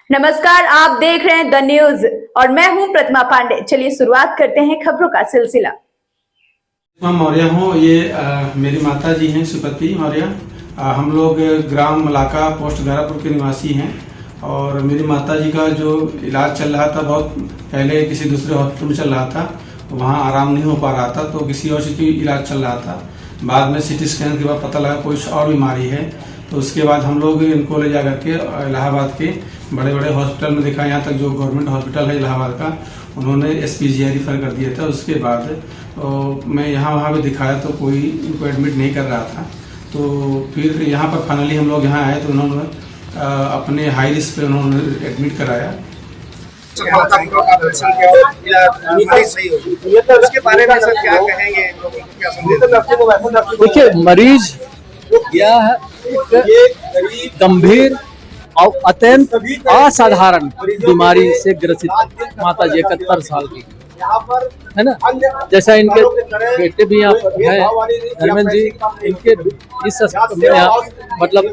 नमस्कार, आप देख रहे हैं द न्यूज और मैं हूं प्रतिमा पांडे। चलिए शुरुआत करते हैं खबरों का सिलसिला। मौर्य हूँ। ये मेरी माता जी हैं सुपति मौर्य। हम लोग ग्राम मलाका पोस्ट घारापुर के निवासी हैं और मेरी माता जी का जो इलाज चल रहा था, बहुत पहले किसी दूसरे हॉस्पिटल में चल रहा था, वहाँ आराम नहीं हो पा रहा था, तो किसी और चीज़ की इलाज चल रहा था। बाद में सिटी स्कैन के बाद पता लगा कोई और बीमारी है, तो उसके बाद हम लोग इनको ले जा करके इलाहाबाद के बड़े बड़े हॉस्पिटल में दिखाया। यहाँ तक जो गवर्नमेंट हॉस्पिटल है इलाहाबाद का, उन्होंने SPGI रिफ़र कर दिया था। उसके बाद तो मैं वहाँ भी दिखाया तो कोई इनको एडमिट नहीं कर रहा था। तो फिर यहाँ पर फाइनली हम लोग यहाँ आए तो उन्होंने अपने हाई रिस्क पे उन्होंने एडमिट कराया। उसके बारे में सर क्या कहेंगे? देखिए, मरीज यह गंभीर और अत्यंत असाधारण बीमारी से ग्रसित माता जी 71 साल की है ना। जैसा इनके बेटे भी यहाँ पर है धर्मेंद्र जी, इनके इस मतलब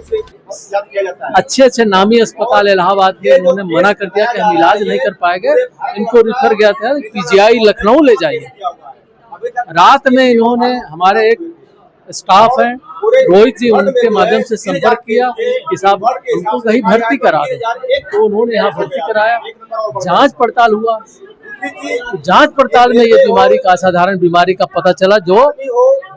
अच्छे नामी अस्पताल इलाहाबाद के उन्होंने मना कर दिया कि हम इलाज नहीं कर पाएंगे। इनको रिफर गया था PGI लखनऊ ले जाइए। रात में इन्होंने हमारे एक स्टाफ है रोहित जी, उनके माध्यम से संपर्क किया कि साहब उनको कहीं भर्ती करा दे, तो उन्होंने यहाँ भर्ती कराया। जांच पड़ताल हुआ, तो जांच पड़ताल में ये बीमारी का असाधारण बीमारी का पता चला, जो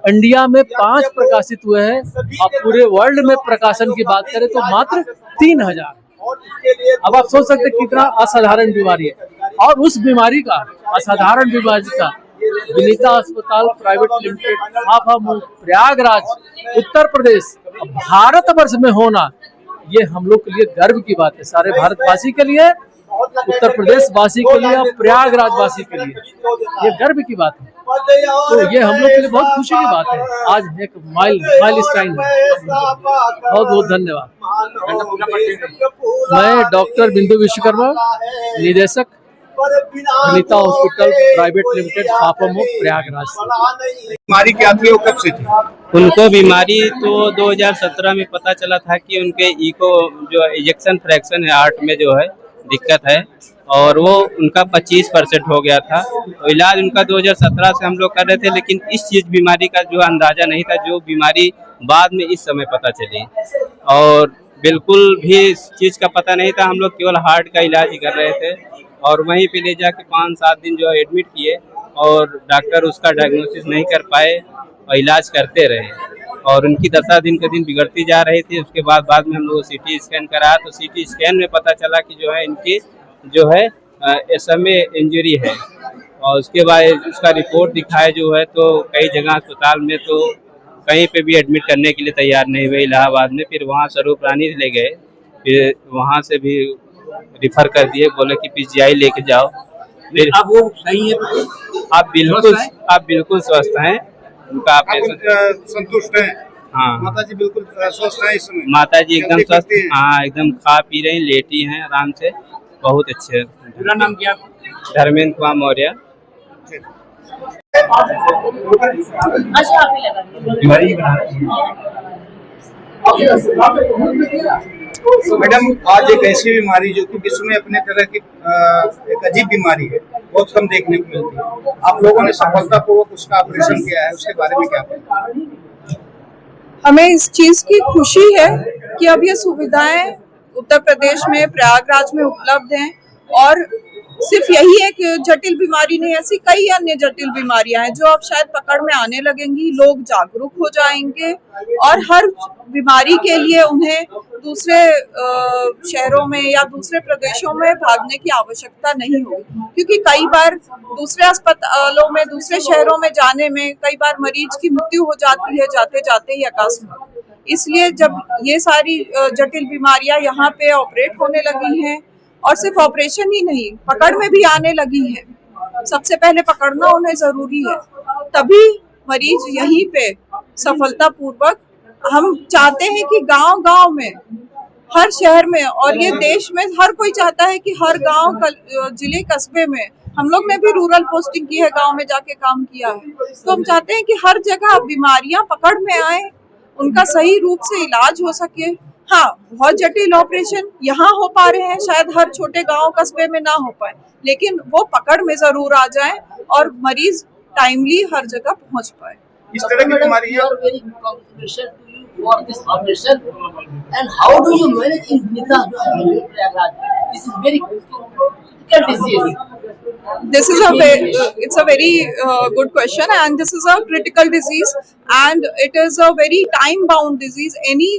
इंडिया में 5 प्रकाशित हुए हैं। अब पूरे वर्ल्ड में प्रकाशन की बात करें तो मात्र 3000। अब आप सोच सकते कितना असाधारण बीमारी है। और उस बीमारी का, असाधारण बीमारी का विनीता अस्पताल प्राइवेट लिमिटेड हाफामुंह प्रयागराज उत्तर प्रदेश भारत वर्ष में होना, ये हम लोग के लिए गर्व की बात है। सारे भारतवासी के लिए, उत्तर प्रदेश वासी के लिए और प्रयागराज वासी के लिए ये गर्व की बात है। तो ये हम लोग के लिए बहुत खुशी की बात है। आज एक माइलस्टोन है। बहुत बहुत धन्यवाद। मैं डॉक्टर बिंदु विश्वकर्मा, निदेशक Vinita hospital private limited Hafamunh Prayagraj. बीमारी क्या थी और कब से थी? उनको बीमारी तो 2017 में पता चला था कि उनके इको जो इजेक्शन फ्रैक्शन है हार्ट में जो है दिक्कत है, और वो उनका 25% हो गया था। तो इलाज उनका 2017 से हम लोग कर रहे थे, लेकिन इस चीज़ बीमारी का जो अंदाज़ा नहीं था, जो बीमारी बाद में इस समय पता चली। और बिल्कुल भी इस चीज़ का पता नहीं था, हम लोग केवल हार्ट का इलाज ही कर रहे थे। और वहीं पे ले जाके 5-7 दिन जो है एडमिट किए, और डॉक्टर उसका डायग्नोसिस नहीं कर पाए और इलाज करते रहे, और उनकी दशा दिन के दिन बिगड़ती जा रही थी। उसके बाद में हम लोग CT स्कैन कराया, तो CT स्कैन में पता चला कि जो है इनकी जो है SMA इंजरी है। और उसके बाद उसका रिपोर्ट दिखाया जो है, तो कई जगह अस्पताल में तो कहीं पे भी एडमिट करने के लिए तैयार नहीं हुए इलाहाबाद में। फिर वहाँ स्वरूप रानी ले गए, फिर वहाँ से भी रिफर कर दिए, बोले कि PGI लेके जाओ। फिर अब वो सही है? आप बिल्कुल स्वस्थ हैं। उनका ऑपरेशन संतुष्ट हैं? हाँ, माता जी बिल्कुल स्वस्थ हैं इस समय? माता जी एकदम स्वस्थ, हाँ एकदम खा पी रही, लेटी हैं आराम से, बहुत अच्छे। पूरा नाम क्या? धर्मेंद्र कुमार मौर्य। मैडम, आज एक ऐसी बीमारी जो कि विश्व में अपने तरह की एक अजीब बीमारी है, बहुत कम देखने को मिलती है। आप लोगों ने सफलतापूर्वक उसका ऑपरेशन किया है, उसके बारे में क्या कहें? हमें इस चीज की खुशी है कि अब ये सुविधाएं उत्तर प्रदेश में प्रयागराज में उपलब्ध हैं। और सिर्फ यही एक जटिल बीमारी नहीं, ऐसी कई अन्य जटिल बीमारियां हैं जो अब शायद पकड़ में आने लगेंगी। लोग जागरूक हो जाएंगे और हर बीमारी के लिए उन्हें दूसरे शहरों में या दूसरे प्रदेशों में भागने की आवश्यकता नहीं होगी, क्योंकि कई बार दूसरे अस्पतालों में, दूसरे शहरों में जाने में कई बार मरीज की मृत्यु हो जाती है जाते जाते ही अकस्मात। इसलिए जब ये सारी जटिल बीमारियां यहाँ पे ऑपरेट होने लगी हैं, और सिर्फ ऑपरेशन ही नहीं, पकड़ में भी आने लगी है, सबसे पहले पकड़ना उन्हें जरूरी है, तभी मरीज यहीं पे सफलतापूर्वक। हम चाहते हैं कि गांव-गांव में, हर शहर में, और ये देश में हर कोई चाहता है कि हर गांव, जिले, कस्बे में, हम लोग ने भी रूरल पोस्टिंग की है, गांव में जाके काम किया है, तो हम चाहते हैं कि हर जगह बीमारियां पकड़ में आए, उनका सही रूप से इलाज हो सके। हाँ, बहुत जटिल ऑपरेशन यहाँ हो पा रहे हैं, शायद हर छोटे गांव कस्बे में ना हो पाए, लेकिन वो पकड़ में जरूर आ जाए और मरीज टाइमली हर जगह पहुंच पाए। इस तरह की बीमारियां very congratulations to you for this operation. And how do you manage in Vinita? This is very critical disease. This is a very, it's a very good question, and this is a critical disease, and it is a very time-bound disease. Any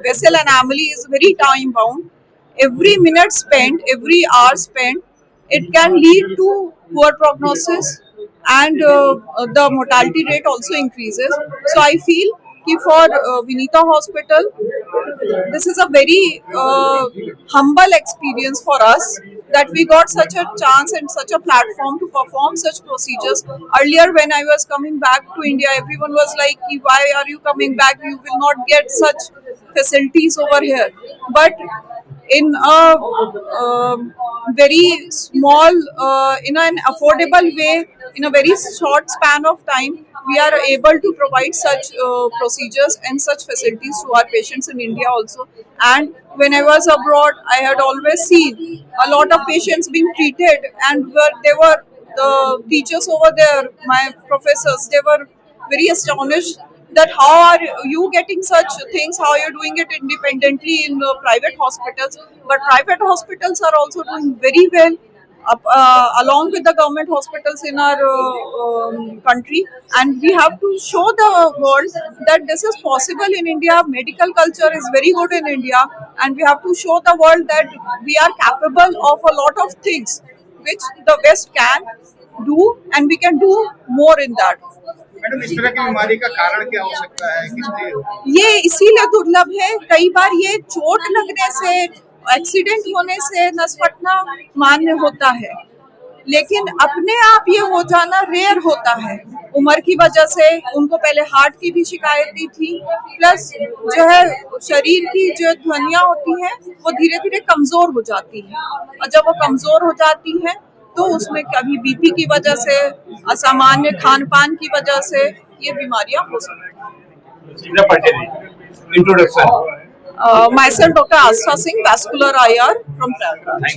vessel anomaly is very time-bound. Every minute spent, every hour spent, it can lead to poor prognosis, and the mortality rate also increases. So I feel कि for Vinita Hospital, this is a very humble experience for us that we got such a chance and such a platform to perform such procedures. Earlier, when I was coming back to India, everyone was like, "Why are you coming back? You will not get such facilities over here." But in a very small, in an affordable way, in a very short span of time, we are able to provide such procedures and such facilities to our patients in India also. And when I was abroad, I had always seen a lot of patients being treated, and they were the teachers over there, my professors, they were very astonished that how are you getting such things, how you're doing it independently in private hospitals. But private hospitals are also doing very well along with the government hospitals in our country, and we have to show the world that this is possible in India. Medical culture is very good in India, and we have to show the world that we are capable of a lot of things which the West can do, and we can do more in that. Madam, इस तरह की बीमारी का कारण क्या हो सकता है, किस लिए? ये इसीलिए दुर्लभ है, कई बार ये चोट लगने से, एक्सीडेंट होने से नस फटना मान्य होता है, लेकिन अपने आप ये हो जाना रेयर होता है। उम्र की वजह से उनको पहले हार्ट की भी शिकायतें थी, प्लस जो है शरीर की जो ध्वनियाँ होती हैं वो धीरे धीरे कमजोर हो जाती हैं, और जब वो कमजोर हो जाती हैं तो उसमें कभी बीपी की वजह से, असामान्य खान पान की वजह से ये बीमारियां हो सकती हैं। Introduction Myself Dr. Astha Singh, vascular IR from Prayagraj.